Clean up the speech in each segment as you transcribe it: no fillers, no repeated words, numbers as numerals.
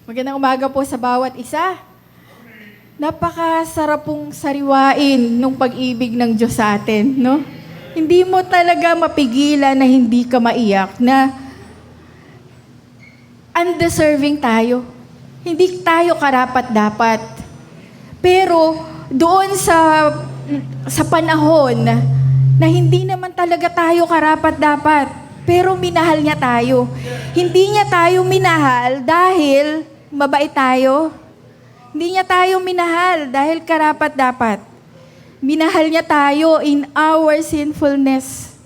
Magandang umaga po sa bawat isa. Napakasarap pong sariwain nung pag-ibig ng Diyos sa atin, no? Hindi mo talaga mapigilan na hindi ka maiyak na undeserving tayo. Hindi tayo karapat-dapat. Pero doon sa panahon na hindi naman talaga tayo karapat-dapat, pero minahal niya tayo. Hindi niya tayo minahal dahil mabait tayo. Hindi niya tayo minahal dahil karapat-dapat. Minahal niya tayo in our sinfulness.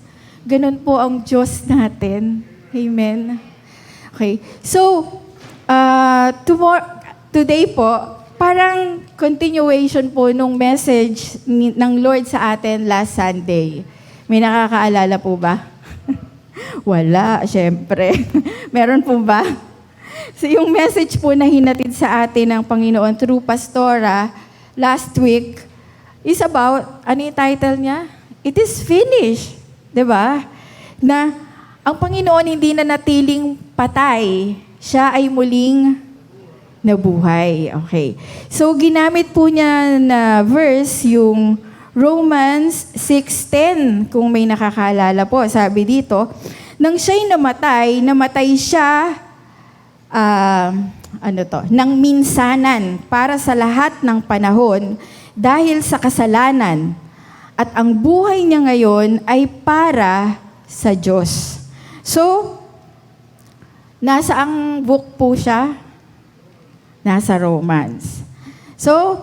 Ganun po ang Diyos natin. Amen. Okay. So, today po, parang continuation po nung message ng Lord sa atin last Sunday. May nakakaalala po ba? Wala, syempre. Meron po ba? So yung message po na hinatid sa atin ng Panginoon through Pastora last week is about, ano yung title niya? It is finished. Diba? Na ang Panginoon hindi na natiling patay. Siya ay muling nabuhay. Okay. So ginamit po niya na verse yung Romans 6:10, kung may nakakaalala po. Sabi dito, nang siya'y namatay siya ng minsanan para sa lahat ng panahon dahil sa kasalanan. At ang buhay niya ngayon ay para sa Diyos. So, nasa ang book po siya? Nasa Romans. So,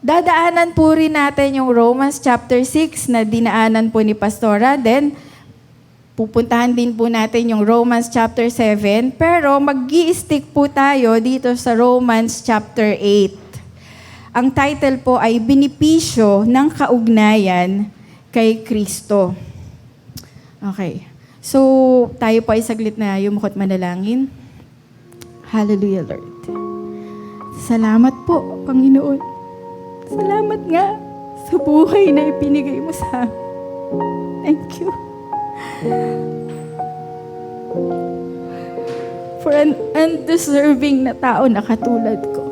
dadaanan po rin natin yung Romans chapter 6 na dinaanan po ni Pastora. Then, pupuntahan din po natin yung Romans chapter 7, pero mag-i-stick po tayo dito sa Romans chapter 8. Ang title po ay Benepisyo ng Kaugnayan kay Kristo. Okay. So, tayo po ay saglit na yumukot manalangin. Hallelujah, Lord. Salamat po, Panginoon. Salamat nga sa buhay na ipinigay mo sa amin. Thank you. For an undeserving na tao na katulad ko.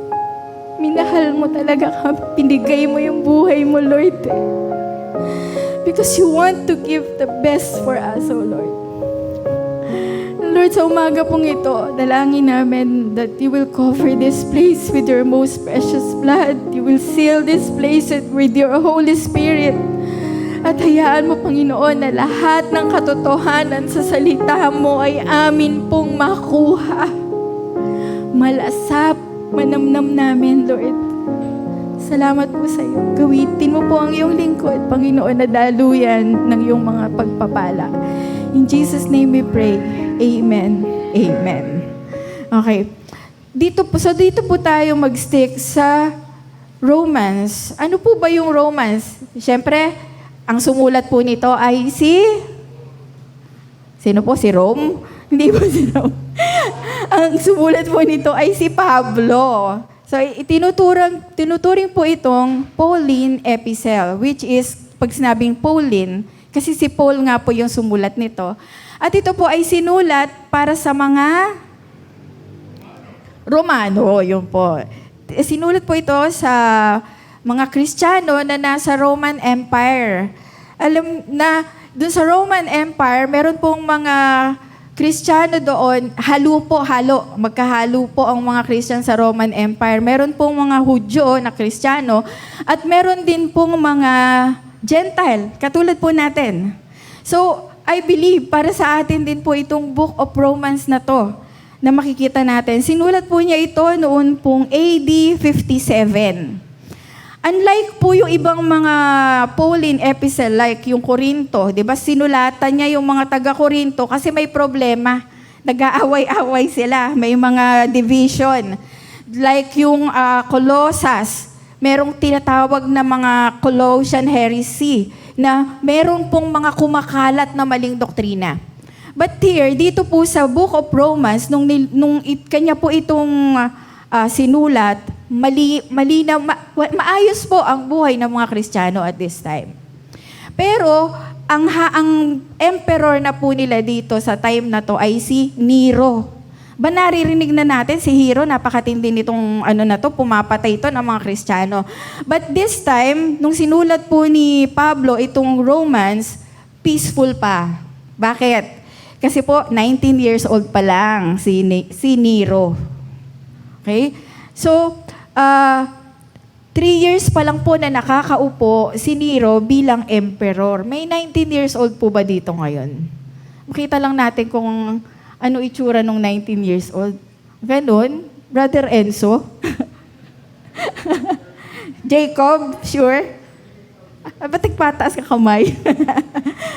Minahal mo talaga kami. Pinigay mo yung buhay mo, Lord. Because you want to give the best for us, oh Lord. Lord, sa umaga pong ito, dalangin namin that you will cover this place with your most precious blood. You will seal this place with your Holy Spirit. At hayaan mo, Panginoon, na lahat ng katotohanan sa salita mo ay amin pong makuha. Malasap, manamnam namin, Lord. Salamat po sa iyo. Gawitin mo po ang iyong lingkod, Panginoon, na daluyan ng iyong mga pagpapala. In Jesus' name we pray. Amen. Amen. Okay. Dito po tayo mag-stick sa Romans. Ano po ba yung Romans? Siyempre, ang sumulat po nito ay sino po? Si Rome? Hindi po si Rome. Ang sumulat po nito ay si Pablo. So, tinuturing po itong Pauline epistle, which is, pag sinabing Pauline, kasi si Paul nga po yung sumulat nito. At ito po ay sinulat para sa mga Romano, yun po. Sinulat po ito sa mga Kristiyano na nasa Roman Empire. Alam na, dun sa Roman Empire, meron pong mga Kristiyano doon, magkahalo po ang mga Kristiyan sa Roman Empire. Meron pong mga Hudyo na Kristiyano, at meron din pong mga Gentile, katulad po natin. So, I believe, para sa atin din po itong Book of Romans na to, na makikita natin. Sinulat po niya ito noon pong AD 57. Unlike po yung ibang mga Pauline epistle, like yung Korinto, di ba, sinulatan niya yung mga taga-Korinto kasi may problema. Nag-aaway-away sila, may mga division. Like yung Colossus, merong tinatawag na mga Colossian heresy, na meron pong mga kumakalat na maling doktrina. But here, dito po sa Book of Romans, kanya po itong sinulat, maayos po ang buhay ng mga Kristiyano at this time. Pero, ang emperor na po nila dito sa time na to ay si Nero. Ba naririnig na natin si Hero, napakatindi nitong pumapatay ito ng mga Kristiyano. But this time, nung sinulat po ni Pablo itong Romans, peaceful pa. Bakit? Kasi po, 19 years old pa lang si Nero. Okay? So, 3 years pa lang po na nakakaupo si Nero bilang emperor. May 19 years old po ba dito ngayon? Makita lang natin kung ano itsura nung 19 years old. Ganon? Brother Enzo? Jacob? Sure? Ba't nagpataas ka kamay?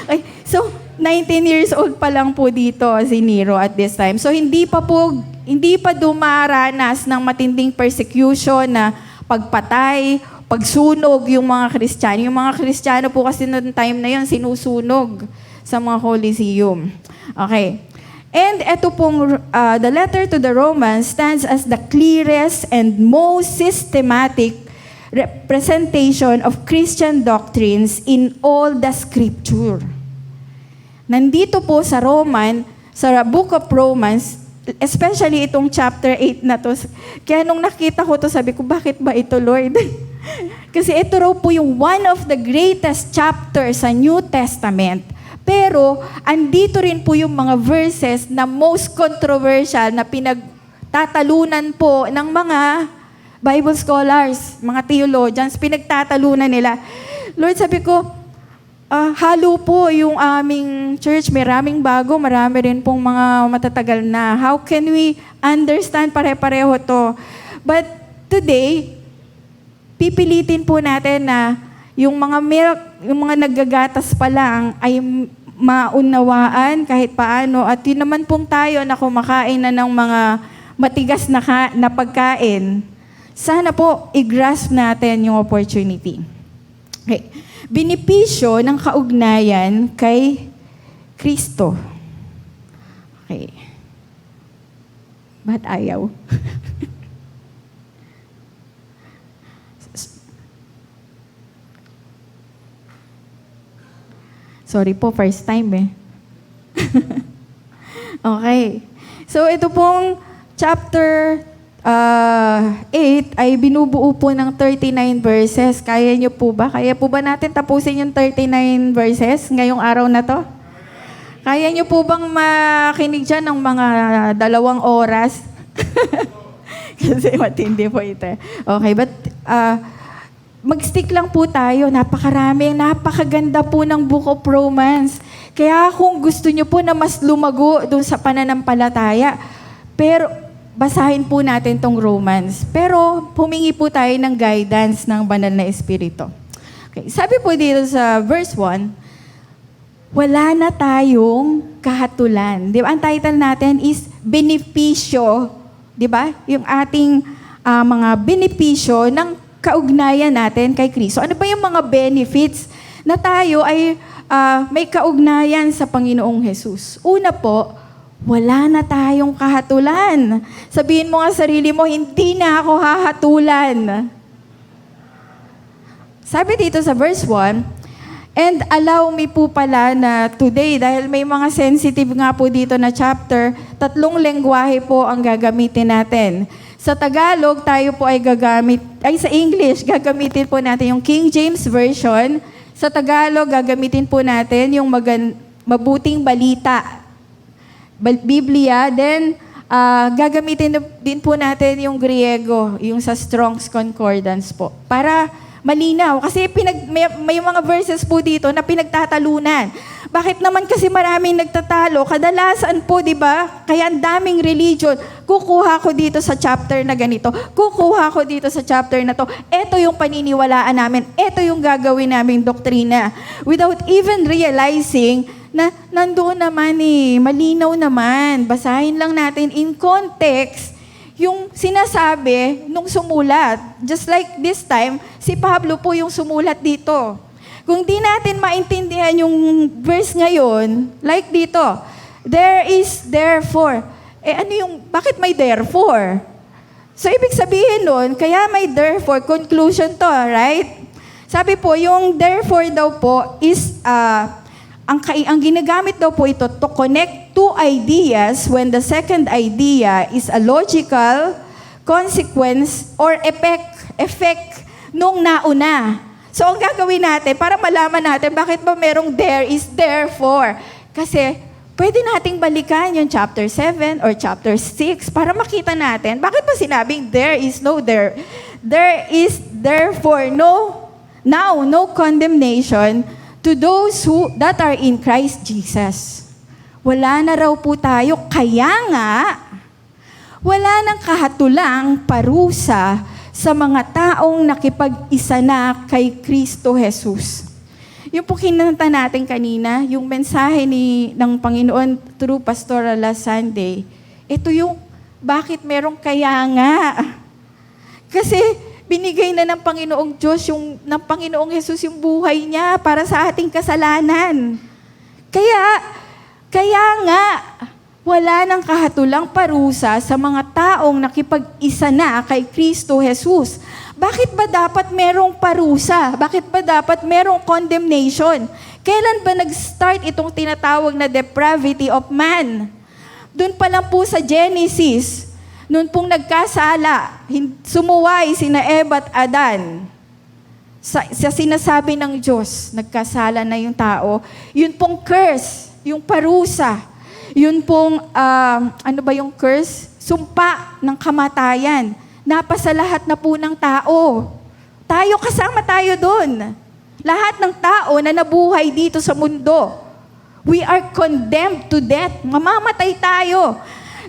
Okay. So, 19 years old pa lang po dito si Nero at this time. So, hindi pa dumaranas ng matinding persecution na pagpatay, pagsunog yung mga Kristiyano. Yung mga Kristiyano po kasi noong time na yun, sinusunog sa mga Coliseum. Okay. And ito pong, the letter to the Romans stands as the clearest and most systematic representation of Christian doctrines in all the Scripture. Nandito po sa Book of Romans, especially itong chapter 8 na to. Kaya nung nakita ko to, sabi ko, bakit ba ito, Lord? Kasi ito raw po yung one of the greatest chapters sa New Testament. Pero, andito rin po yung mga verses na most controversial na pinagtatalunan po ng mga Bible scholars, mga theologians, pinagtatalunan nila. Lord, sabi ko, halo po yung aming church, maraming bago, marami rin pong mga matatagal na. How can we understand pare-pareho to? But today, pipilitin po natin na yung mga naggagatas pa lang ay maunawaan kahit paano. At yun naman pong tayo na kumakain na ng mga matigas na pagkain. Sana po i-grasp natin yung opportunity. Okay. Benepisyo ng kaugnayan kay Kristo. Okay. Ba't ayaw? Sorry po, first time eh. Okay. So ito pong chapter 8 ay binubuo po ng 39 verses. Kaya niyo po ba? Kaya po ba natin tapusin yung 39 verses ngayong araw na to? Kaya niyo po bang makinig dyan ng mga 2 oras? Kasi matindi po ito. Okay, but mag-stick lang po tayo. Napakaganda po ng Book of Romans. Kaya kung gusto niyo po na mas lumago doon sa pananampalataya, pero basahin po natin tong Romans. Pero humingi po tayo ng guidance ng banal na Espiritu. Okay, sabi po dito sa verse 1, wala na tayong kahatulan. Di ba? Ang title natin is Benepisyo. Di ba? Yung ating mga benepisyo ng kaugnayan natin kay Kristo. Ano ba yung mga benefits na tayo ay may kaugnayan sa Panginoong Jesus? Una po, wala na tayong kahatulan. Sabihin mo nga sarili mo, hindi na ako hahatulan. Sabi dito sa verse 1, and allow me po pala na today, dahil may mga sensitive nga po dito na chapter, 3 lengguwahe po ang gagamitin natin. Sa Tagalog, tayo po ay sa English, gagamitin po natin yung King James Version. Sa Tagalog, gagamitin po natin yung mabuting balita. Biblia, then gagamitin din po natin yung Griego, yung sa Strong's Concordance po. Para malinaw. Kasi may mga verses po dito na pinagtatalunan. Bakit naman kasi maraming nagtatalo? Kadalasan po, di ba? Kaya ang daming religion. Kukuha ko dito sa chapter na ganito. Kukuha ko dito sa chapter na to. Ito yung paniniwalaan namin. Ito yung gagawin naming doktrina. Without even realizing na nandoon naman malinaw naman. Basahin lang natin in context yung sinasabi nung sumulat. Just like this time, si Pablo po yung sumulat dito. Kung di natin maintindihan yung verse ngayon, like dito, there is therefore. Bakit may therefore? So, ibig sabihin nun, kaya may therefore, conclusion to, right? Sabi po, yung therefore daw po is, ang ginagamit daw po ito to connect two ideas when the second idea is a logical consequence or effect nung nauna. So, ang gagawin natin, para malaman natin bakit ba merong there is therefore. Kasi, pwede nating balikan yung chapter 7 or chapter 6 para makita natin, bakit ba sinabing there is no there? There is therefore now no condemnation to those that are in Christ Jesus. Wala na raw po tayo, kaya nga, wala nang kahatulang parusa sa mga taong nakipag-isa na kay Kristo Jesus. Yung po kinanta natin kanina, yung mensahe ng Panginoon through Pastoral last Sunday, ito yung bakit merong kaya nga. Kasi binigay na ng Panginoong Diyos, ng Panginoong Jesus yung buhay niya para sa ating kasalanan. Kaya nga, wala nang kahatulang parusa sa mga taong nakipag-isa na kay Kristo Jesus. Bakit ba dapat merong parusa? Bakit ba dapat merong condemnation? Kailan ba nag-start itong tinatawag na depravity of man? Doon pa lang po sa Genesis, noon pong nagkasala, sumuway sina Eva at Adan. Sa sinasabi ng Diyos, nagkasala na yung tao, yun pong curse, yung parusa. Yun pong, ano ba yung curse? Sumpa ng kamatayan. Napasa lahat na po ng tao. Tayo, kasama tayo doon. Lahat ng tao na nabuhay dito sa mundo. We are condemned to death. Mamamatay tayo.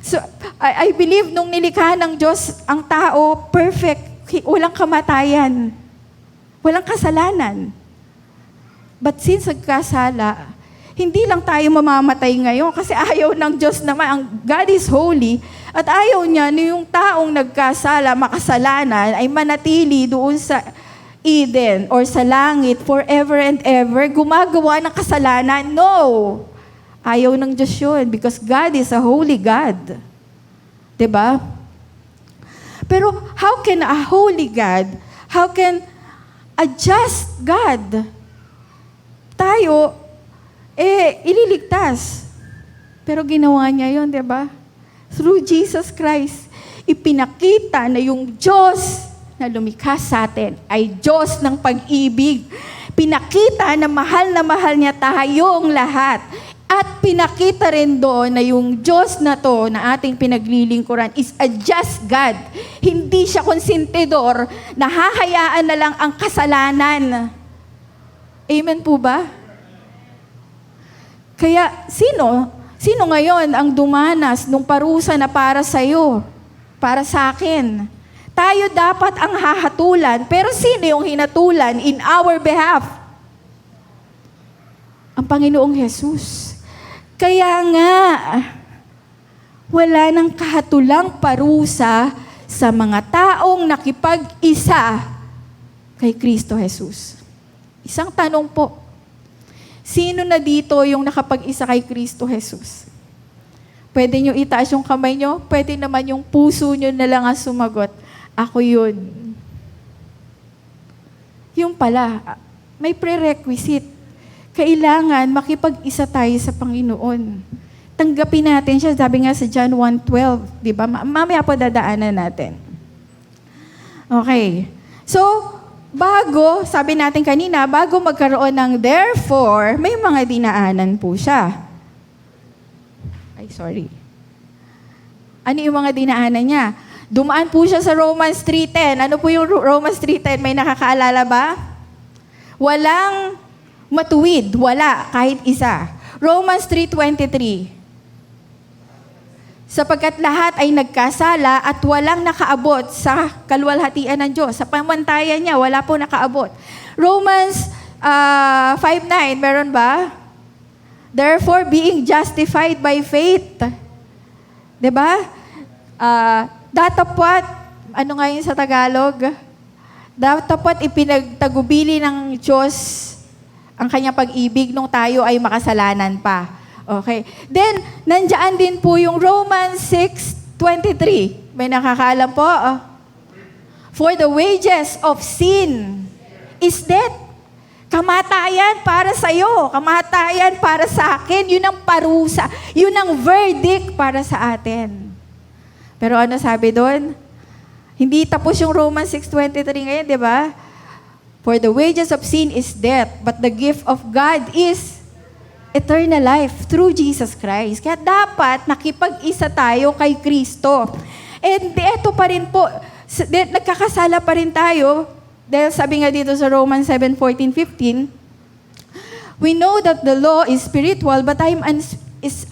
So, I believe nung nilikha ng Diyos ang tao, perfect. Walang kamatayan. Walang kasalanan. But since nagkasala, hindi lang tayo mamamatay ngayon kasi ayaw ng Diyos naman, ang God is holy, at ayaw niya na yung taong nagkasala, makasalanan, ay manatili doon sa Eden or sa langit forever and ever, gumagawa ng kasalanan. No! Ayaw ng Diyos yun because God is a holy God. Diba? Pero how can a holy God, how can a just God, tayo, ililigtas. Pero ginawa niya yon, di ba? Through Jesus Christ, ipinakita na yung Diyos na lumikha sa atin ay Diyos ng pag-ibig. Pinakita na mahal niya tayong lahat. At pinakita rin doon na yung Diyos na to na ating pinaglilingkuran is a just God. Hindi siya konsentidor na hahayaan na lang ang kasalanan. Amen po ba? Kaya, sino ngayon ang dumanas nung parusa na para sa'yo, para sa akin? Tayo dapat ang hahatulan, pero sino yung hinatulan in our behalf? Ang Panginoong Jesus. Kaya nga, wala nang kahatulang parusa sa mga taong nakipag-isa kay Kristo Jesus. Isang tanong po, sino na dito yung nakapag-isa kay Kristo Jesus? Pwede nyo itaas yung kamay nyo, pwede naman yung puso nyo na lang ang sumagot. Ako yun. Yung pala, may prerequisite. Kailangan makipag-isa tayo sa Panginoon. Tanggapin natin siya, sabi nga sa John 1:12, di ba? Mamaya po dadaanan natin. Okay. So, sabi natin kanina, bago magkaroon ng therefore, may mga dinaanan po siya. Ano yung mga dinaanan niya? Dumaan po siya sa Romans 3:10. Ano po yung Romans 3:10? May nakakaalala ba? Walang matuwid. Wala, kahit isa. Romans 3:23. Sapagkat lahat ay nagkasala at walang nakaabot sa kaluwalhatian ng Diyos. Sa pamantayan niya, wala po nakaabot. Romans 5:9, meron ba? Therefore, being justified by faith. Diba? Datapwat, ano nga yun sa Tagalog? Datapwat ipinagtagubili ng Diyos ang kanyang pag-ibig nung tayo ay makasalanan pa. Okay. Then, nandiyan din po yung Romans 6:23. May nakakaalam po? For the wages of sin is death. Kamatayan para sa iyo, kamatayan para sa akin, yun ang parusa, yun ang verdict para sa atin. Pero ano sabi doon? Hindi tapos yung Romans 6:23 ngayon, di ba? For the wages of sin is death, but the gift of God is eternal life through Jesus Christ. Kaya dapat nakipag-isa tayo kay Kristo. And eto pa rin po, nagkakasala pa rin tayo. Dahil sabi nga dito sa Romans 7:14-15, we know that the law is spiritual, but I am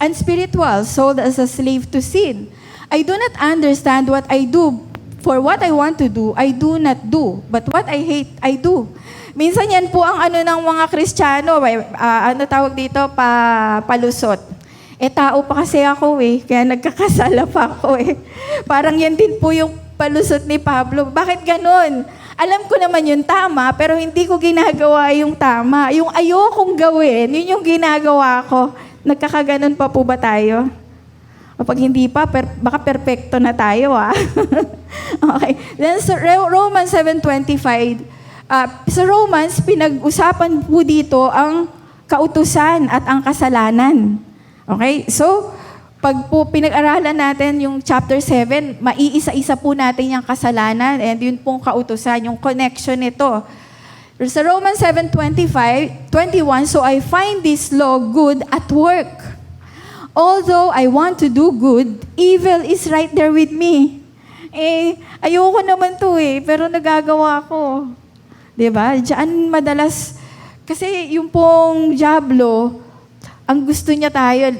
unspiritual, sold as a slave to sin. I do not understand what I do, for what I want to do, I do not do, but what I hate, I do. Minsan yan po ang ano ng mga Kristiyano, ano tawag dito, palusot. Tao pa kasi ako kaya nagkakasala pa ako Parang yan din po yung palusot ni Pablo. Bakit ganun? Alam ko naman yung tama, pero hindi ko ginagawa yung tama. Yung ayokong gawin, yun yung ginagawa ko. Nagkakaganon pa po ba tayo? O pag hindi pa, baka perfecto na tayo Okay. Then sa Romans 7:25, sa Romans, pinag-usapan po dito ang kautusan at ang kasalanan. Okay? So, pag po pinag-aralan natin yung chapter 7, maiisa-isa po natin yung kasalanan and yun pong kautusan, yung connection nito. Sa Romans 7:21, so I find this law good at work. Although I want to do good, evil is right there with me. Ayoko naman to pero nagagawa ko. Diba? Diyan madalas, kasi yung pong diablo, ang gusto niya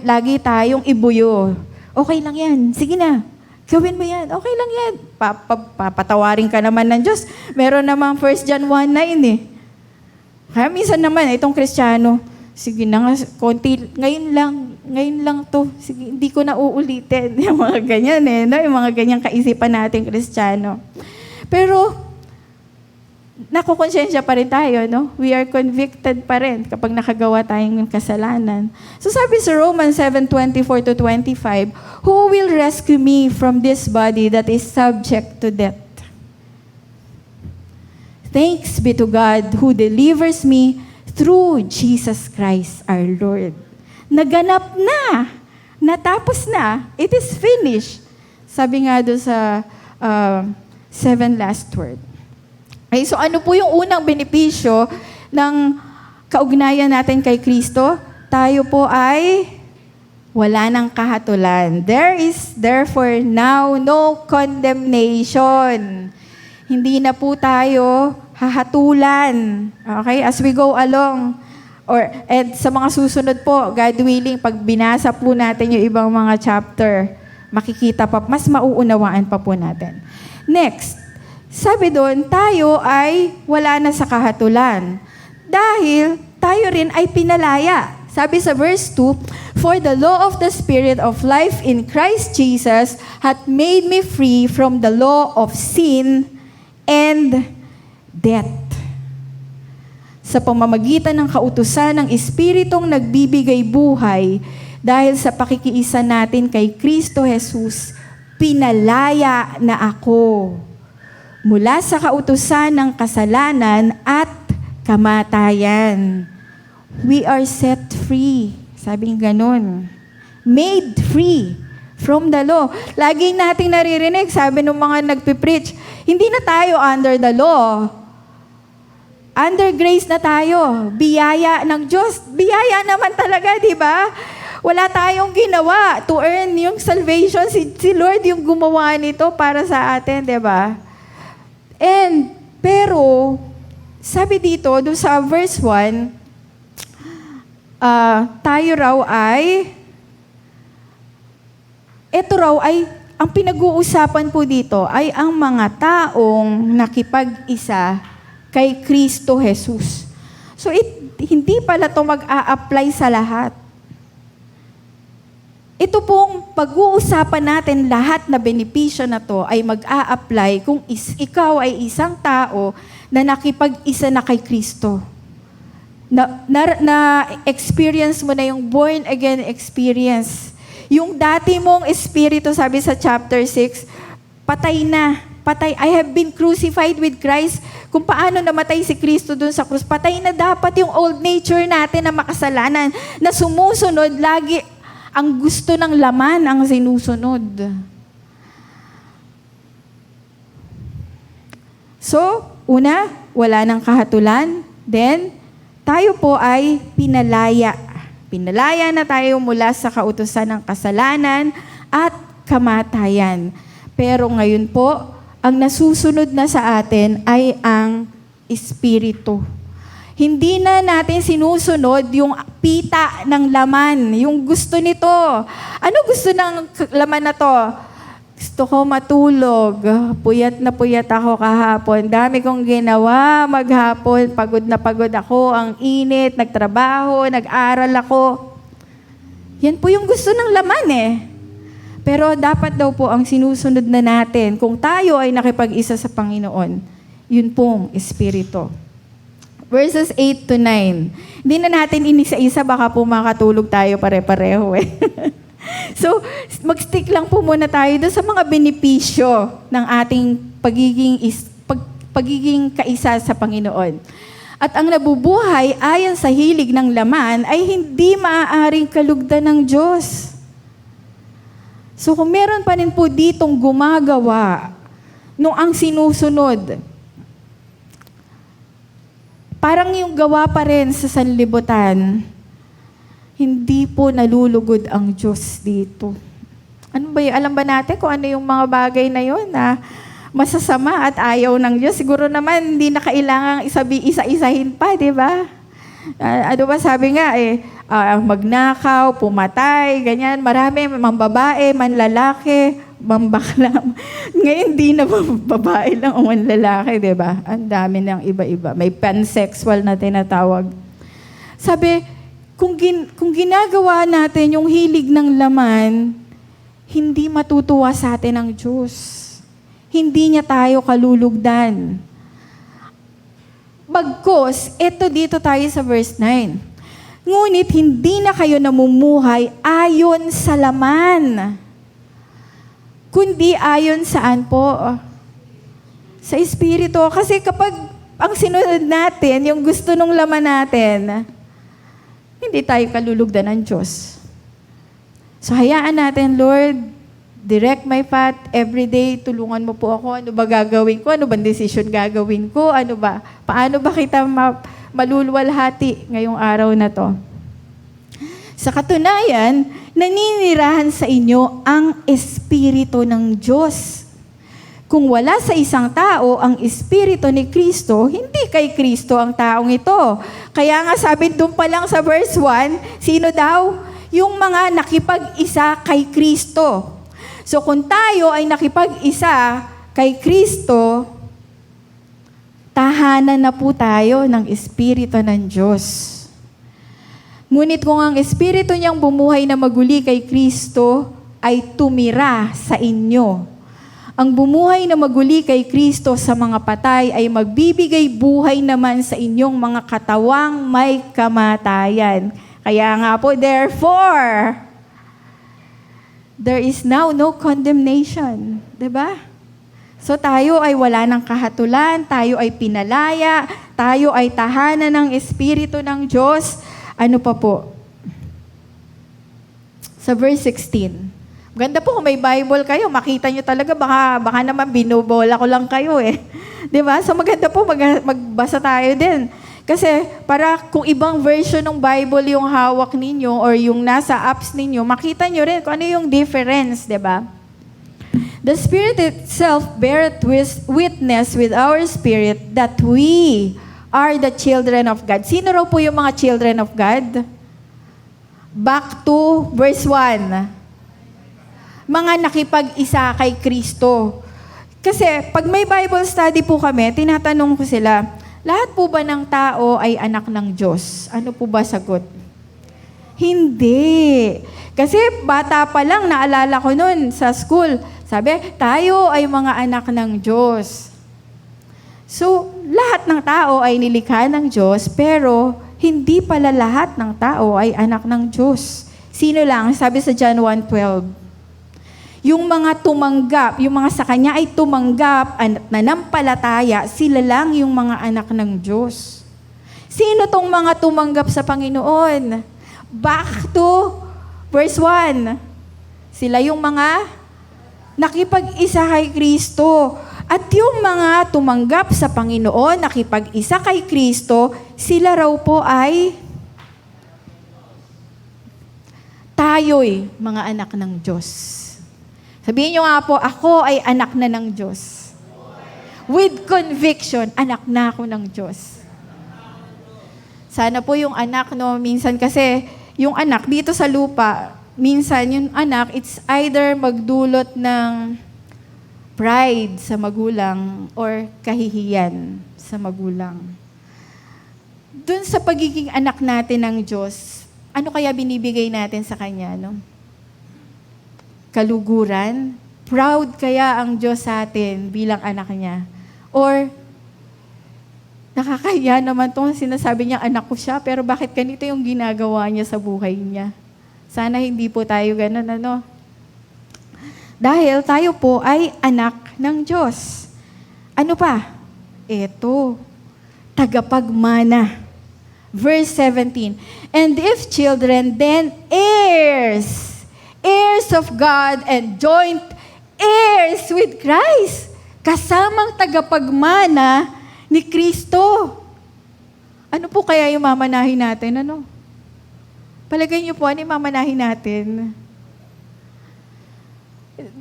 lagi tayong ibuyo. Okay lang yan. Sige na. Gawin mo yan. Okay lang yan. Papatawarin ka naman ng Diyos. Meron namang 1 John 1:9 Kaya minsan naman, itong Kristiyano, sige na nga, konti, ngayon lang to. Sige, hindi ko na uulitin. Yung mga ganyan no? Yung mga ganyang kaisipan natin, Kristiyano. Pero, nakukonsensya pa rin tayo, no? We are convicted pa rin kapag nakagawa tayong kasalanan. So sabi sa Romans 7:24-25, who will rescue me from this body that is subject to death? Thanks be to God who delivers me through Jesus Christ our Lord. Naganap na. Natapos na. It is finished. Sabi nga doon sa 7 last word. Okay, so ano po yung unang benepisyo ng kaugnayan natin kay Kristo? Tayo po ay wala ng kahatulan. There is therefore now no condemnation. Hindi na po tayo hahatulan. Okay? As we go along. And sa mga susunod po, God willing, pag binasa po natin yung ibang mga chapter, makikita pa, mas mauunawaan pa po natin. Next. Sabi doon, tayo ay wala na sa kahatulan. Dahil tayo rin ay pinalaya. Sabi sa verse 2, for the law of the Spirit of life in Christ Jesus hath made me free from the law of sin and death. Sa pamamagitan ng kautusan ng Espiritong nagbibigay buhay, dahil sa pakikiisa natin kay Kristo Jesus, pinalaya na ako mula sa kautusan ng kasalanan at kamatayan. We are set free. Sabi ng ganun. Made free from the law. Lagi nating naririnig, sabi ng mga nagpipreach, hindi na tayo under the law. Under grace na tayo. Biyaya ng Diyos. Biyaya naman talaga, di ba? Wala tayong ginawa to earn yung salvation. Si Lord yung gumawa nito para sa atin, di ba? Pero, sabi dito, doon sa verse 1, tayo raw ay, ito raw ay, ang pinag-uusapan po dito ay ang mga taong nakipag-isa kay Kristo Jesus. So, hindi pala ito mag-a-apply sa lahat. Ito pong pag-uusapan natin lahat na benepisyo na to ay mag-a-apply kung ikaw ay isang tao na nakipag-isa na kay Kristo. Na-experience mo na yung born again experience. Yung dati mong espiritu, sabi sa chapter 6, patay na. patay. I have been crucified with Christ. Kung paano namatay si Kristo dun sa krus, patay na dapat yung old nature natin na makasalanan, na sumusunod, lagi ang gusto ng laman ang sinusunod. So, una, wala ng kahatulan. Then, tayo po ay pinalaya. Pinalaya na tayo mula sa kautusan ng kasalanan at kamatayan. Pero ngayon po, ang nasusunod na sa atin ay ang Espiritu. Hindi na natin sinusunod yung pita ng laman, yung gusto nito. Ano gusto ng laman na to? Gusto ko matulog. Puyat na puyat ako kahapon. Dami kong ginawa maghapon. Pagod na pagod ako. Ang init, nagtrabaho, nag-aral ako. Yan po yung gusto ng laman eh. Pero dapat daw po ang sinusunod na natin, kung tayo ay nakipag-isa sa Panginoon, yun pong Espiritu. Verses 8 to 9. Hindi na natin inisa-isa, baka po makatulog tayo pare-pareho eh. So, mag-stick lang po muna tayo doon sa mga benepisyo ng ating pagiging kaisa sa Panginoon. At ang nabubuhay ayon sa hilig ng laman ay hindi maaaring kalugdan ng Diyos. So, kung meron pa rin po ditong gumagawa nung ang sinusunod, parang yung gawa pa rin sa sanlibutan, hindi po nalulugod ang Diyos dito. Ano ba alam ba natin kung ano yung mga bagay na yun na masasama at ayaw ng Diyos? Siguro naman hindi na kailangang isa-isahin pa, di ba? Ano ba sabi nga magnakaw, pumatay, ganyan. Marami, mambabae, manlalaki, mambakla. Ngayon hindi na babae lang o manlalaki, di ba? Ang dami ng iba-iba. May pansexual na tinatawag. Sabi, kung ginagawa natin yung hilig ng laman, hindi matutuwa sa atin ang Diyos. Hindi niya tayo kalulugdan. Bagkus, eto dito tayo sa verse 9. Ngunit hindi na kayo namumuhay ayon sa laman, kundi ayon saan po? Sa Espiritu. Kasi kapag ang sinunod natin, yung gusto ng laman natin, hindi tayo kalulugdan ng Diyos. So, hayaan natin, Lord, direct my path every day. Tulungan mo po ako. Ano ba gagawin ko? Ano ba decision gagawin ko? Ano ba? Paano ba kita malulwalhati ngayong araw na to? Sa katunayan, naninirahan sa inyo ang Espiritu ng Diyos. Kung wala sa isang tao ang Espiritu ni Kristo, hindi kay Kristo ang taong ito. Kaya nga sabi doon pa lang sa verse 1, sino daw? Yung mga nakipag-isa kay Kristo. So kung tayo ay nakipag-isa kay Kristo, tahanan na po tayo ng Espiritu ng Diyos. Ngunit kung ang Espiritu niyang bumuhay na maguli kay Kristo ay tumira sa inyo, ang bumuhay na maguli kay Kristo sa mga patay ay magbibigay buhay naman sa inyong mga katawang may kamatayan. Kaya nga po, therefore, there is now no condemnation. Diba? So tayo ay wala ng kahatulan, tayo ay pinalaya, tayo ay tahanan ng Espiritu ng Diyos. Ano pa po? Sa verse 16. Ganda po kung may Bible kayo, makita nyo talaga, baka naman binubola ko lang kayo eh. Diba? So maganda po, magbasa tayo din. Kasi para kung ibang version ng Bible yung hawak ninyo or yung nasa apps ninyo, makita nyo rin kung ano yung difference, diba? The Spirit itself beareth witness with our spirit that we are the children of God. Sino raw po yung mga children of God? Back to verse 1. Mga nakipag-isa kay Kristo. Kasi pag may Bible study po kami, tinatanong ko sila, lahat po ba ng tao ay anak ng Diyos? Ano po ba sagot? Hindi. Kasi bata pa lang, naalala ko noon sa school, sabi, tayo ay mga anak ng Diyos. So, lahat ng tao ay nilikha ng Diyos, pero hindi pala lahat ng tao ay anak ng Diyos. Sino lang? Sabi sa John 1:12. Yung mga tumanggap, yung mga sa Kanya ay tumanggap at nanampalataya, sila lang yung mga anak ng Diyos. Sino tong mga tumanggap sa Panginoon? Back to verse 1. Sila yung mga nakipag-isa kay Kristo. At yung mga tumanggap sa Panginoon, nakipag-isa kay Kristo, sila raw po ay tayo'y mga anak ng Diyos. Sabihin nyo nga po, ako ay anak na ng Diyos. With conviction, anak na ako ng Diyos. Sana po yung anak, no, minsan kasi, yung anak dito sa lupa, minsan yung anak, it's either magdulot ng pride sa magulang or kahihiyan sa magulang. Dun sa pagiging anak natin ng Diyos, ano kaya binibigay natin sa Kanya, no? Kaluguran? Proud kaya ang Diyos sa atin bilang anak niya? Or, nakakahiya naman itong sinasabi niya, anak ko siya, pero bakit ganito yung ginagawa niya sa buhay niya? Sana hindi po tayo ganun, ano? Dahil tayo po ay anak ng Diyos. Ano pa? Ito, tagapagmana. Verse 17, and if children, then heirs of God and joint heirs with Christ. Kasamang tagapagmana ni Kristo. Ano po kaya yung mamanahin natin? Ano? Palagay niyo po, ano yung mamanahin natin?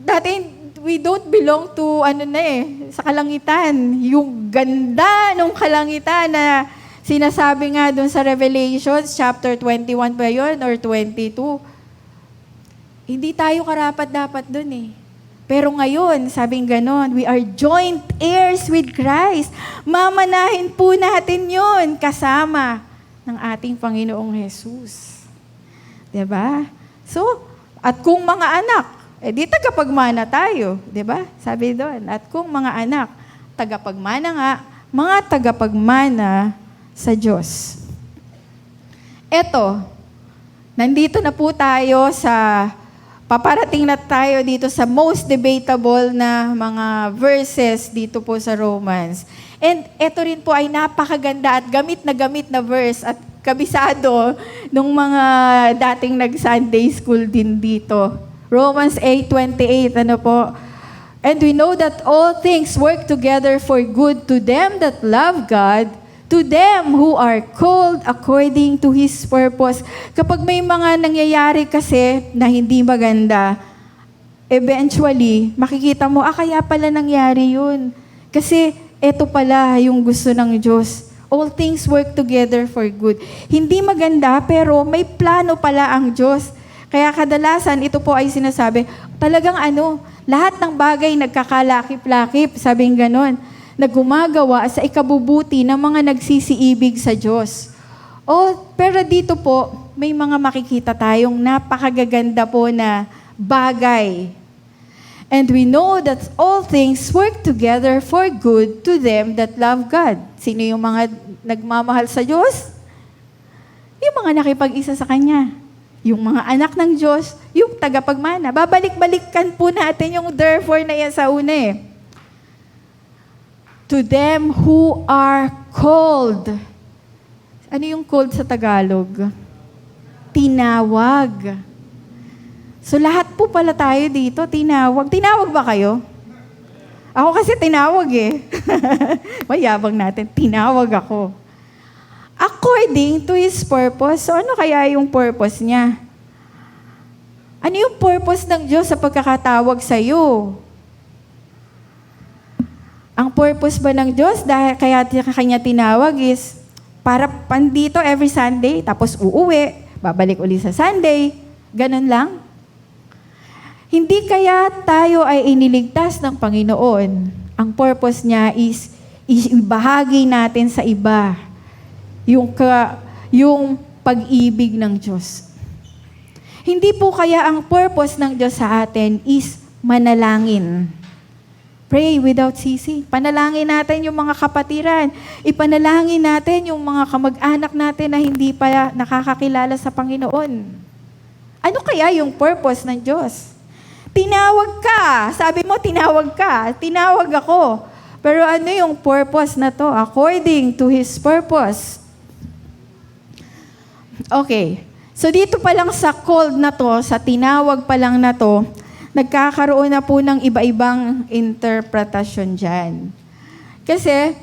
Dati, we don't belong to, sa kalangitan. Yung ganda ng kalangitan na sinasabi nga doon sa Revelations, chapter 21 ba yun, or 22. Hindi tayo karapat-dapat doon eh. Pero ngayon, sabing ganon, we are joint heirs with Christ. Mamanahin po natin yun kasama ng ating Panginoong Jesus. Diba? So, at kung mga anak, di tagapagmana tayo. Diba? Sabi doon, at kung mga anak, tagapagmana nga, mga tagapagmana sa Diyos. Eto, nandito na po tayo sa, paparating na tayo dito sa most debatable na mga verses dito po sa Romans. And eto rin po ay napakaganda at gamit na verse at kabisado ng mga dating nag-Sunday school din dito. Romans 8:28, ano po? And we know that all things work together for good to them that love God, to them who are called according to His purpose. Kapag may mga nangyayari kasi na hindi maganda, eventually, makikita mo, kaya pala nangyari yun. Kasi eto pala yung gusto ng Diyos. All things work together for good. Hindi maganda, pero may plano pala ang Diyos. Kaya kadalasan, ito po ay sinasabi, talagang lahat ng bagay nagkakalakip-lakip, sabing ganon, na gumagawa sa ikabubuti ng mga nagsisiibig sa Diyos. Pero dito po, may mga makikita tayong napakagaganda po na bagay. And we know that all things work together for good to them that love God. Sino yung mga nagmamahal sa Diyos? Yung mga nakipag-isa sa Kanya. Yung mga anak ng Diyos, yung tagapagmana. Babalik-balikan po natin yung therefore na yan sa una eh. To them who are called. Ano yung called sa Tagalog? Tinawag. So lahat po pala tayo dito, tinawag. Tinawag ba kayo? Ako kasi tinawag eh. Mayabang natin, tinawag ako. According to His purpose. So ano kaya yung purpose niya? Ano yung purpose ng Diyos sa pagkakatawag sa iyo? Ang purpose ba ng Diyos dahil kaya Kanya tinawag is para pandito every Sunday, tapos uuwi, babalik uli sa Sunday, ganun lang? Hindi kaya tayo ay iniligtas ng Panginoon. Ang purpose niya is ibahagi natin sa iba yung pag-ibig ng Diyos. Hindi po kaya ang purpose ng Diyos sa atin is manalangin. Pray without ceasing. Panalangin natin yung mga kapatiran. Ipanalangin natin yung mga kamag-anak natin na hindi pa nakakakilala sa Panginoon. Ano kaya yung purpose ng Diyos? Tinawag ka. Sabi mo, tinawag ka. Tinawag ako. Pero ano yung purpose na to? According to His purpose. Okay. So dito pa lang sa called na to, sa tinawag pa lang na to, nagkakaroon na po ng iba-ibang interpretasyon dyan. Kasi,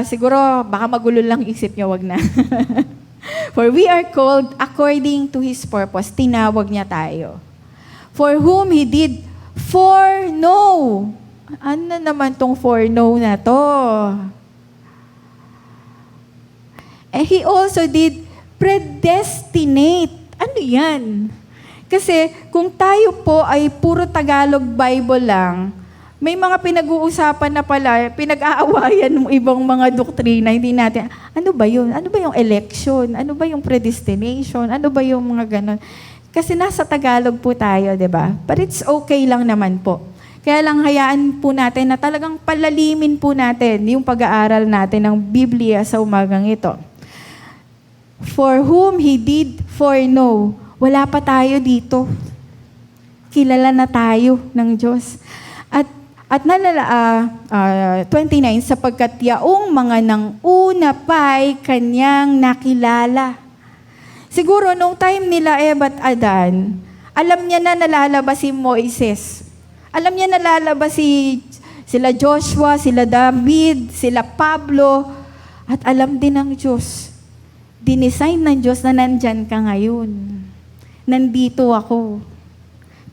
siguro, baka magulo lang isip nyo, wag na. For we are called according to His purpose. Tinawag niya tayo. For whom He did foreknow. Ano naman tong foreknow na to? He also did predestinate. Ano yan? Kasi kung tayo po ay puro Tagalog Bible lang, may mga pinag-uusapan na pala, pinag-aawayan ng ibang mga doktrina, hindi natin, ano ba yun? Ano ba yung election? Ano ba yung predestination? Ano ba yung mga ganon? Kasi nasa Tagalog po tayo, di ba? But it's okay lang naman po. Kaya lang hayaan po natin na talagang palalimin po natin yung pag-aaral natin ng Biblia sa umagang ito. For whom He did foreknow. Wala pa tayo dito. Kilala na tayo ng Diyos. At 29, sapagkat yaong mga nang una pa'y Kanyang nakilala. Siguro nung time nila Eva at Adan, alam niya na nalalabas si Moises. Alam niya nalalabas sila Joshua, sila David, sila Pablo, at alam din ng Diyos. Dinesign ng Diyos na nandyan ka ngayon. Nandito ako.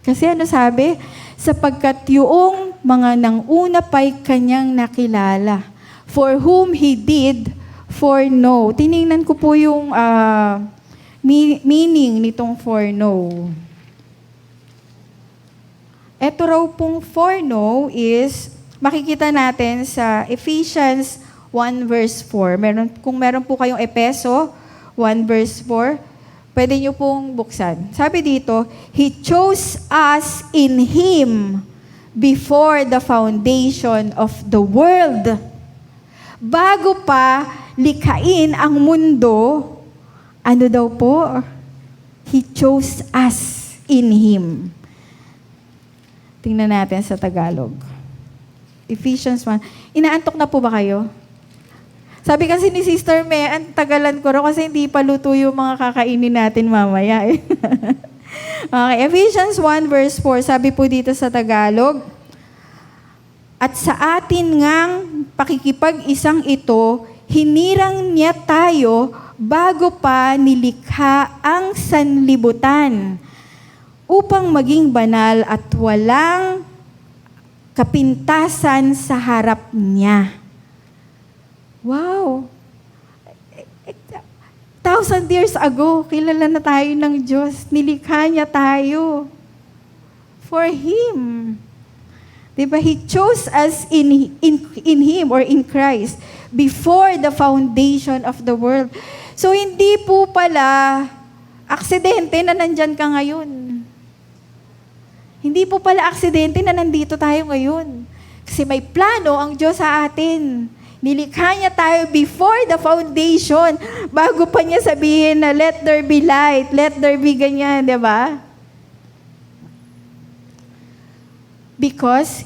Kasi ano sabi? Sapagkat yung mga nang una pa'y Kanyang nakilala. For whom He did foreknow. Tiningnan ko po yung meaning nitong foreknow. Ito raw pong foreknow is, makikita natin sa Ephesians 1 verse 4. Kung meron po kayong Epeso 1 verse 4, pwede nyo pong buksan. Sabi dito, He chose us in Him before the foundation of the world. Bago pa likhain ang mundo, ano daw po? He chose us in Him. Tingnan natin sa Tagalog. Ephesians 1. Inaantok na po ba kayo? Sabi kasi ni Sister May, ang tagalan ko rin kasi hindi pa luto yung mga kakainin natin mamaya. Okay, Ephesians 1 verse 4, sabi po dito sa Tagalog, at sa atin ngang pakikipag-isang ito, hinirang niya tayo bago pa nilikha ang sanlibutan upang maging banal at walang kapintasan sa harap niya. Wow! 1,000 years ago, kilala na tayo ng Diyos. Nilikha niya tayo. For Him. Diba? He chose us in Him or in Christ before the foundation of the world. So, hindi po pala aksidente na nandyan ka ngayon. Hindi po pala aksidente na nandito tayo ngayon. Kasi may plano ang Diyos sa atin. Nilikha niya tayo before the foundation. Bago pa niya sabihin na let there be light, let there be ganyan, di ba? Because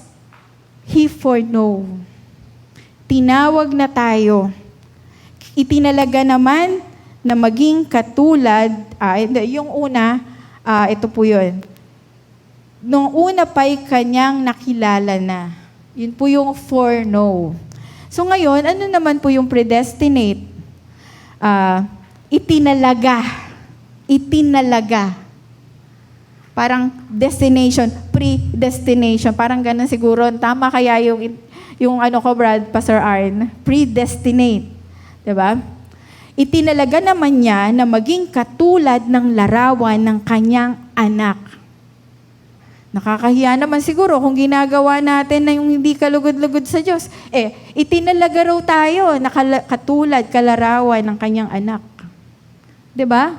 He foreknow. Tinawag na tayo. Itinalaga naman na maging katulad, yung una, ito po yun. Nung una pa'y Kanyang nakilala na. Yun po yung foreknow. So ngayon, ano naman po yung predestinate? Itinalaga. Itinalaga. Parang destination, predestination. Parang ganun siguro. Tama kaya yung ano ko, Pastor Arn? Predestinate. Diba? Itinalaga naman niya na maging katulad ng larawan ng Kanyang anak. Nakakahiya naman siguro kung ginagawa natin na yung hindi kalugod-lugod sa Diyos. Itinalaga raw tayo na katulad, kalarawan ng Kanyang anak. Diba?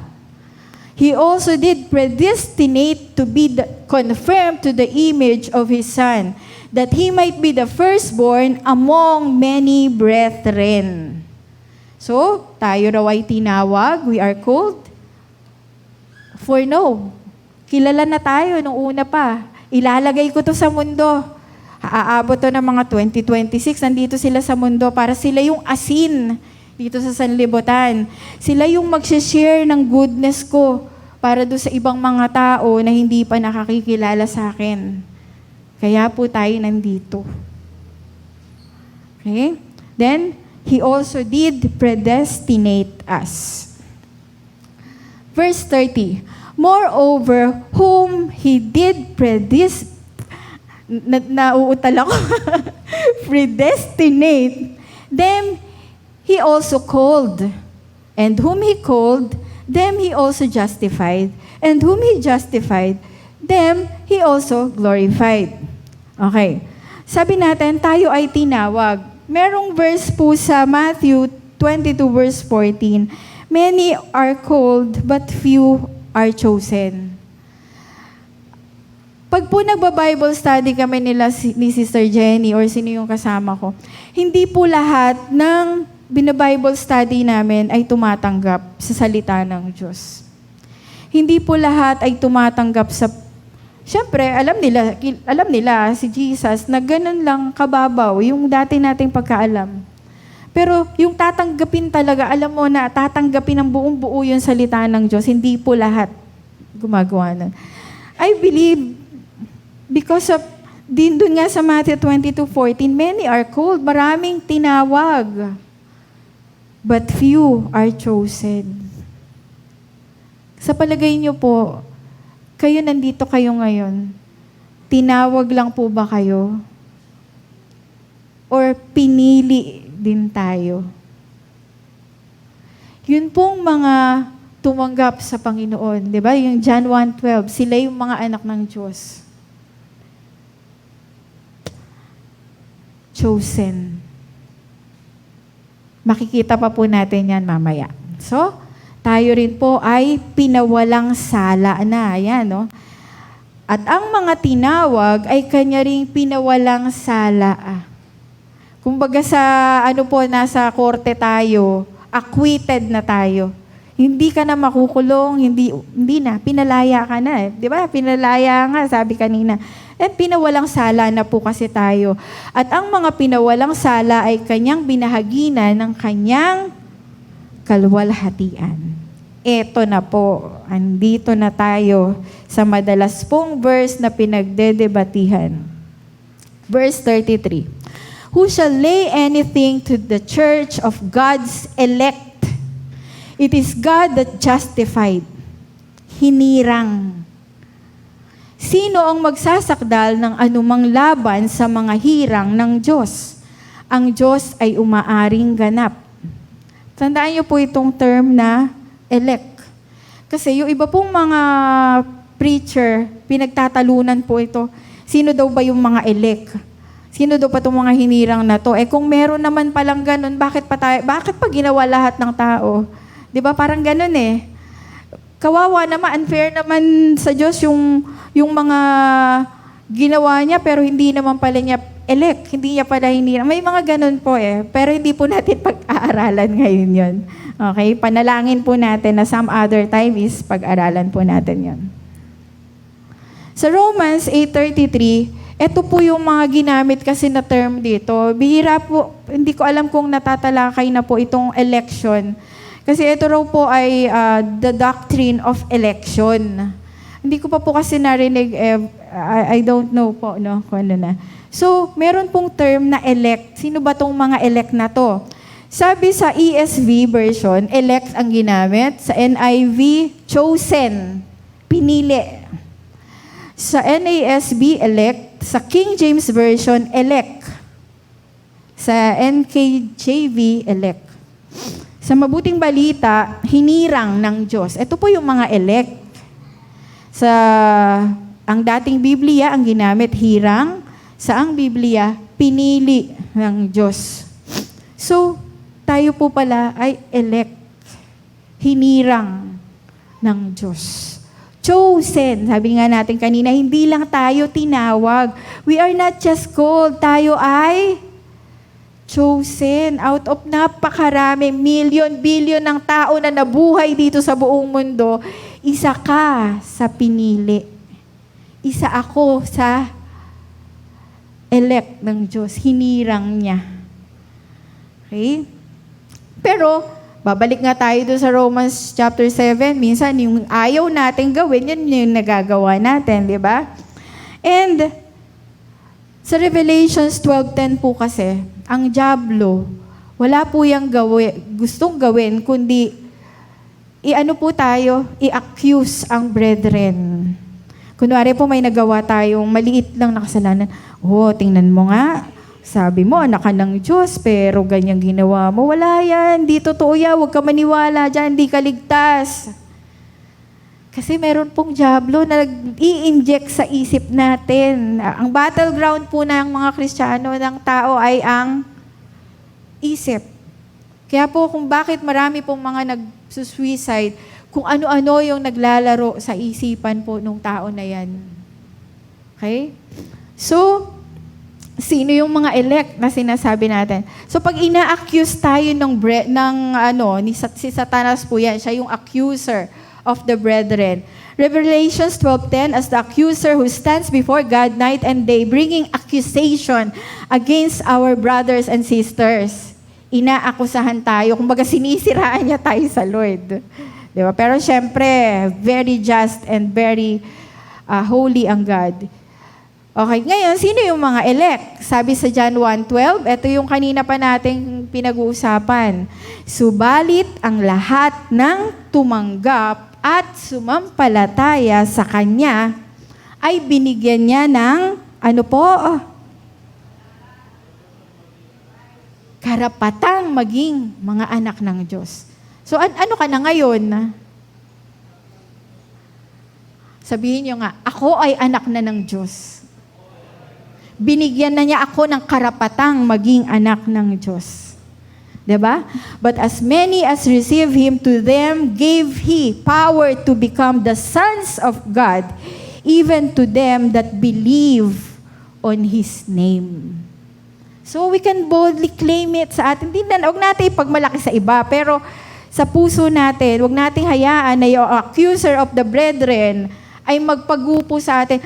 He also did predestinate to be confirmed to the image of His Son, that He might be the firstborn among many brethren. So, tayo raw ay tinawag, we are called foreknow. Kilala na tayo nung una pa. Ilalagay ko to sa mundo. Aabot to ng mga 2026. Nandito sila sa mundo para sila yung asin dito sa sanlibutan. Sila yung mag-share ng goodness ko para do sa ibang mga tao na hindi pa nakakikilala sa akin. Kaya po tayo nandito. Okay? Then, He also did predestinate us. Verse 30. Moreover, whom He did nauutal ako. Predestinate, them He also called. And whom He called, them He also justified. And whom He justified, them He also glorified. Okay. Sabi natin, tayo ay tinawag. Merong verse po sa Matthew 22 verse 14, many are called, but few are chosen. Pag po nagba-Bible study kami ni Sister Jenny or sino yung kasama ko, hindi po lahat ng bina-Bible study namin ay tumatanggap sa salita ng Diyos. Hindi po lahat ay tumatanggap sa... Siyempre, alam nila si Jesus na ganun lang kababaw yung dati nating pagkaalam. Pero yung tatanggapin talaga, alam mo na tatanggapin ng buong buo yung salita ng Diyos, hindi po lahat gumagawa nun. I believe, because of, dun nga sa Matthew 22:14, many are called, maraming tinawag, but few are chosen. Sa palagay niyo po, kayo nandito kayo ngayon, tinawag lang po ba kayo? Or pinili din tayo? Yun pong mga tumanggap sa Panginoon, di ba? Yung John 1:12, sila yung mga anak ng Diyos. Chosen. Makikita pa po natin yan mamaya. So, tayo rin po ay pinawalang sala na. Ayan, no? At ang mga tinawag ay kanya ring pinawalang sala. Kumbaga sa, nasa korte tayo, acquitted na tayo. Hindi ka na makukulong, hindi na, pinalaya ka na. Di ba? Pinalaya nga, sabi kanina. Pinawalang sala na po kasi tayo. At ang mga pinawalang sala ay kanyang binahaginan ng kanyang kalwalhatian. Eto na po, andito na tayo sa madalas pong verse na pinagdedebatihan. Verse 33. Who shall lay anything to the church of God's elect? It is God that justified. Hinirang. Sino ang magsasakdal ng anumang laban sa mga hirang ng Diyos? Ang Diyos ay umaaring ganap. Tandaan niyo po itong term na elect. Kasi yung iba pong mga preacher, pinagtatalunan po ito. Sino daw ba yung mga elect? Sino daw pa itong mga hinirang na to? Kung meron naman palang ganun, bakit pa ginawa lahat ng tao? Di ba? Parang ganun Kawawa naman, unfair naman sa Diyos yung mga ginawa niya, pero hindi naman pala niya elect. Hindi niya pala hinirang. May mga ganun po pero hindi po natin pag-aaralan ngayon yon. Okay? Panalangin po natin na some other time is pag-aralan po natin yon. Sa Romans 8:33, ito po yung mga ginamit kasi na term dito. Bihira po, hindi ko alam kung natatalakay na po itong election. Kasi ito raw po ay the doctrine of election. Hindi ko pa po kasi narinig, I don't know po, no, kung ano na. So, meron pong term na elect. Sino ba tong mga elect na to? Sabi sa ESV version, elect ang ginamit. Sa NIV, chosen, pinili. Sa NASB, elect. Sa King James Version, elect. Sa NKJV, elect. Sa Mabuting Balita, hinirang ng Diyos. Ito po yung mga elect. Sa ang dating Biblia, ang ginamit, hirang. Sa ang Biblia, pinili ng Diyos. So, tayo po pala ay elect. Hinirang ng Diyos. Chosen. Sabi nga natin kanina, hindi lang tayo tinawag. We are not just called. Tayo ay chosen. Out of napakarami, billion ng tao na nabuhay dito sa buong mundo, isa ka sa pinili. Isa ako sa elect ng Diyos. Hinirang niya. Okay? Pero, babalik nga tayo doon sa Romans chapter 7. Minsan, yung ayaw natin gawin, yun yung nagagawa natin, di ba? And, sa Revelations 12:10 po kasi, ang dyablo, wala po yung gustong gawin, kundi i-accuse ang brethren. Kunwari po may nagawa tayong maliit lang na kasalanan. Tingnan mo nga, sabi mo, anak ka ng Diyos, pero ganyan ginawa mo. Wala yan, di totoo yan, huwag ka maniwala dyan, di ka ligtas. Kasi meron pong dyablo na nag-i-inject sa isip natin. Ang battleground po ng mga Kristiyano, ng tao ay ang isip. Kaya po kung bakit marami pong mga nag-suicide, kung ano-ano yung naglalaro sa isipan po ng tao na yan. Okay? So, sino yung mga elect na sinasabi natin? So, pag ina-accuse tayo si Satanas po yan, siya yung accuser of the brethren. Revelations 12:10, as the accuser who stands before God night and day, bringing accusation against our brothers and sisters. Inaakusahan tayo, kumbaga sinisiraan niya tayo sa Lord. Diba? Pero syempre, very just and very holy ang God. Okay, ngayon, sino yung mga elect? Sabi sa John 1:12, ito yung kanina pa nating pinag-uusapan. Subalit ang lahat ng tumanggap at sumampalataya sa Kanya ay binigyan niya ng, karapatang maging mga anak ng Diyos. So, ano ka na ngayon? Sabihin niyo nga, ako ay anak na ng Diyos. Binigyan na niya ako ng karapatang maging anak ng Diyos. Diba? But as many as receive Him, to them gave He power to become the sons of God, even to them that believe on His name. So we can boldly claim it sa atin. Huwag natin ipagmalaki sa iba, pero sa puso natin, huwag natin hayaan na yung accuser of the brethren ay magpagupo sa atin,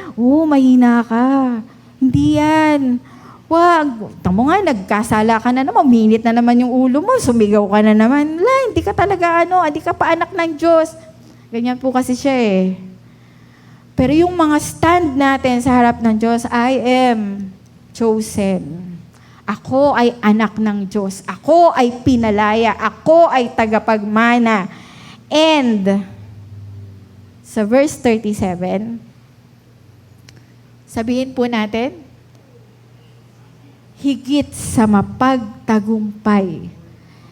mahina ka. Hindi yan. Wag. Tamo nga, nagkasala ka na naman, minit na naman yung ulo mo, sumigaw ka na naman. Hindi ka talaga hindi ka pa anak ng Diyos. Ganyan po kasi siya eh. Pero yung mga stand natin sa harap ng Diyos, I am chosen. Ako ay anak ng Diyos. Ako ay pinalaya. Ako ay tagapagmana. And, sa verse 37, sabihin po natin, higit sa mapagtagumpay.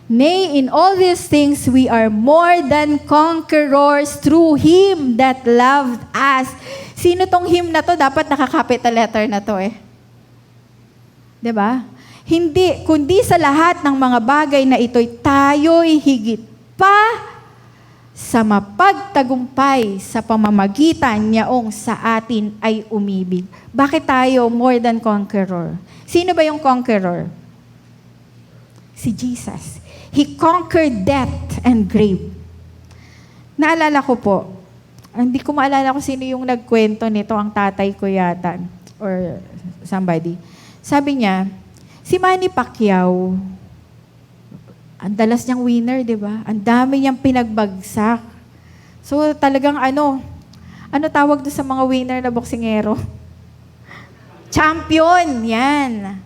Nay, in all these things, we are more than conquerors through Him that loved us. Sino tong Him na to? Dapat nakakapital letter na to eh. 'Di ba? Hindi, kundi sa lahat ng mga bagay na ito'y tayo'y higit pa sa mapagtagumpay sa pamamagitan niyaong sa atin ay umibig. Bakit tayo more than conqueror? Sino ba yung conqueror? Si Jesus. He conquered death and grave. Naalala ko po, hindi ko maalala kung sino yung nagkwento nito, ang tatay ko yata, or somebody. Sabi niya, si Manny Pacquiao, ang dalas niyang winner, di ba? Ang dami niyang pinagbagsak. So talagang ano tawag doon sa mga winner na boksingero? Champion, yan.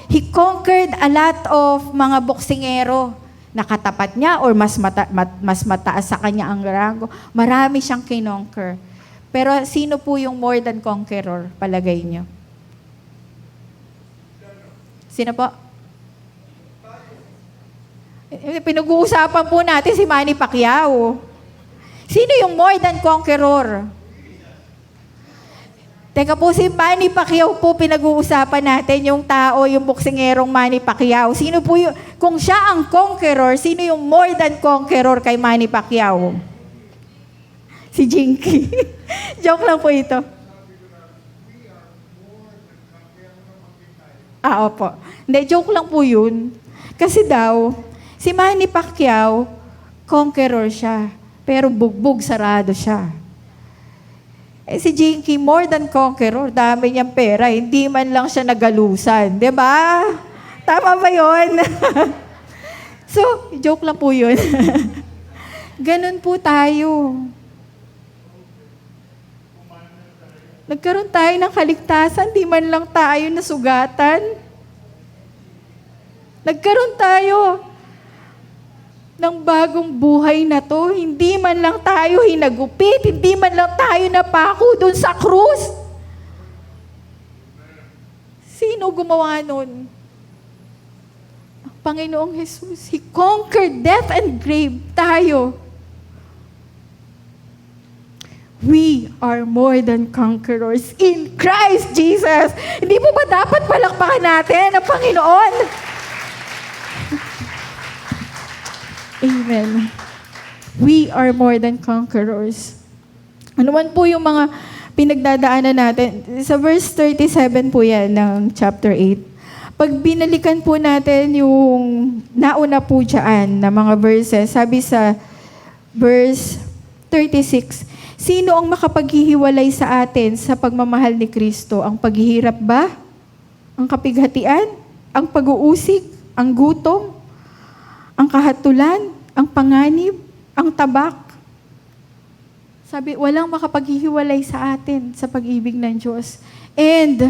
He conquered a lot of mga boksingero. Nakatapat niya or mas mataas sa kanya ang rango. Marami siyang kinonquer. Pero sino po yung more than conqueror, palagay niyo? Sino po? Pinag-uusapan po natin si Manny Pacquiao. Sino yung more than conqueror? Teka po, si Manny Pacquiao po pinag-uusapan natin, yung tao, yung boksingerong Manny Pacquiao. Sino po yung, kung siya ang conqueror, sino yung more than conqueror kay Manny Pacquiao? Si Jinky. Joke lang po ito. Opo. Hindi, joke lang po yun. Kasi daw, si Manny Pacquiao, conqueror siya, pero bugbog sarado siya. Si Jinky, more than conqueror, dami niyang pera, hindi man lang siya nagalusan. Di ba? Tama ba yun? So, joke lang po yun. Ganun po tayo. Nagkaroon tayo ng kaligtasan, di man lang tayo nasugatan. Nagkaroon tayo ng bagong buhay na to, hindi man lang tayo hinagupit, hindi man lang tayo napako doon sa krus. Sino gumawa nun? Ang Panginoong Jesus. He conquered death and grave. Tayo. We are more than conquerors in Christ Jesus. Hindi po ba dapat palakpakan natin ang Panginoon? Amen. We are more than conquerors. Ano man po yung mga pinagdadaanan natin, sa verse 37 po yan ng chapter 8. Pag binalikan po natin yung nauna po dyan na mga verses, sabi sa verse 36, sino ang makapaghihiwalay sa atin sa pagmamahal ni Kristo? Ang paghihirap ba? Ang kapighatian? Ang pag-uusig? Ang gutom? Ang kahatulan, ang panganib, ang tabak. Sabi, walang makapaghihiwalay sa atin sa pag-ibig ng Diyos. And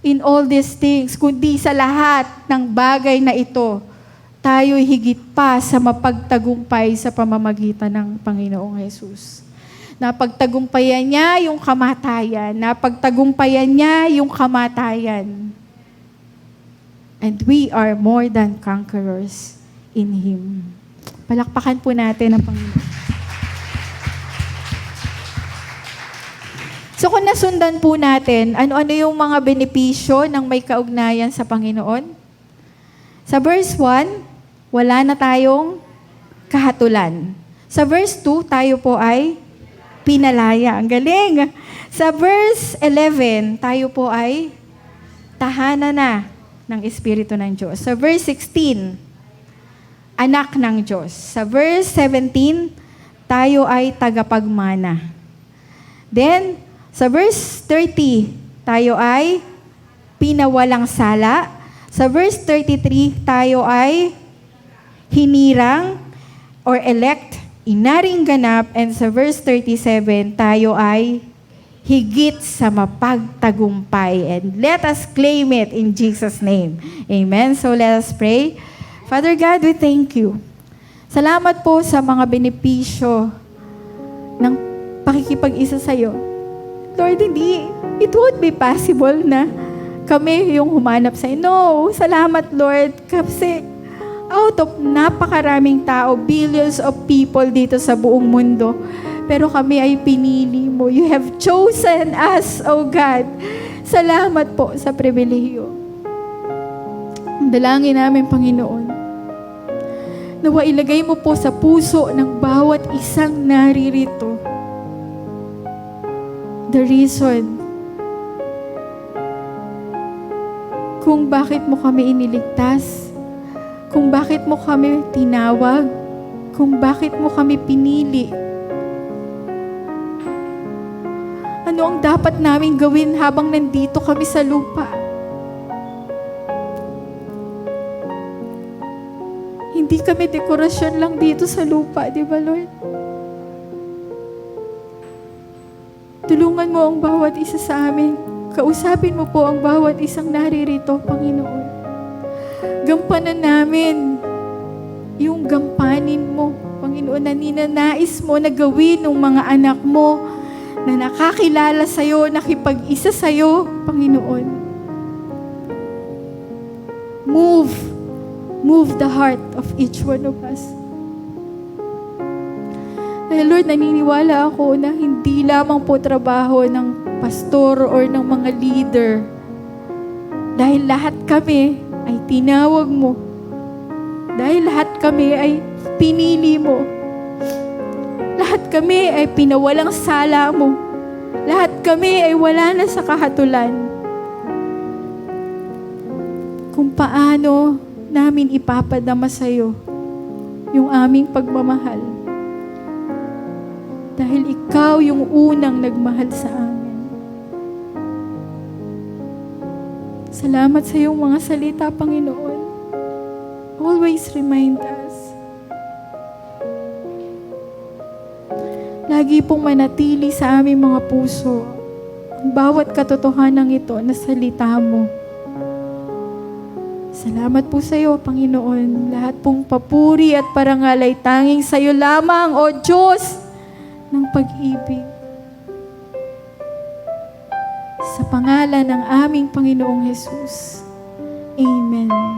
in all these things, kundi sa lahat ng bagay na ito, tayo'y higit pa sa mapagtagumpay sa pamamagitan ng Panginoong Jesus. Napagtagumpayan niya yung kamatayan. Napagtagumpayan niya yung kamatayan. And we are more than conquerors in Him. Palakpakan po natin ang Panginoon. So kung nasundan po natin, ano-ano yung mga benepisyo ng may kaugnayan sa Panginoon? Sa verse 1, wala na tayong kahatulan. Sa verse 2, tayo po ay pinalaya. Ang galing! Sa verse 11, tayo po ay tahanan na ng Espiritu ng Diyos. Sa verse 16, anak ng Diyos. Sa verse 17, tayo ay tagapagmana. Then, sa verse 30, tayo ay pinawalang sala. Sa verse 33, tayo ay hinirang or elect, inaring ganap. And sa verse 37, tayo ay higit sa mapagtagumpay. And let us claim it in Jesus' name. Amen. So let us pray. Father God, we thank you. Salamat po sa mga benepisyo ng pakikipag-isa sa iyo. Lord, it would be possible na kami yung humanap sa iyo. No, salamat Lord, kasi out of napakaraming tao, billions of people dito sa buong mundo, pero kami ay pinili mo. You have chosen us, oh God. Salamat po sa pribilehiyo. Ang dalangin namin, Panginoon, nawa ilagay mo po sa puso ng bawat isang naririto the reason kung bakit mo kami iniligtas, kung bakit mo kami tinawag, kung bakit mo kami pinili. Ano ang dapat namin gawin habang nandito kami sa lupa? Hindi kami dekorasyon lang dito sa lupa, di ba, Lord? Tulungan mo ang bawat isa sa amin. Kausapin mo po ang bawat isang naririto, Panginoon. Gampanan namin yung gampanin mo, Panginoon, na ninanais mo na gawin ng mga anak mo na nakakilala sa'yo, nakipag-isa sa'yo, Panginoon. Move the heart of each one of us. Dahil Lord, naniniwala ako na hindi lamang po trabaho ng pastor or ng mga leader. Dahil lahat kami ay tinawag mo. Dahil lahat kami ay pinili mo. Lahat kami ay pinawalang sala mo. Lahat kami ay wala na sa kahatulan. Kung paano namin ipapadama sa iyo yung aming pagmamahal. Dahil ikaw yung unang nagmahal sa amin. Salamat sa iyong mga salita, Panginoon. Always remind us. Lagi pong manatili sa aming mga puso ang bawat katotohanan ito na salita mo. Salamat po sa iyo, Panginoon. Lahat pong papuri at parangal ay tanging sa iyo lamang, O Diyos ng pag-ibig. Sa pangalan ng aming Panginoong Hesus. Amen.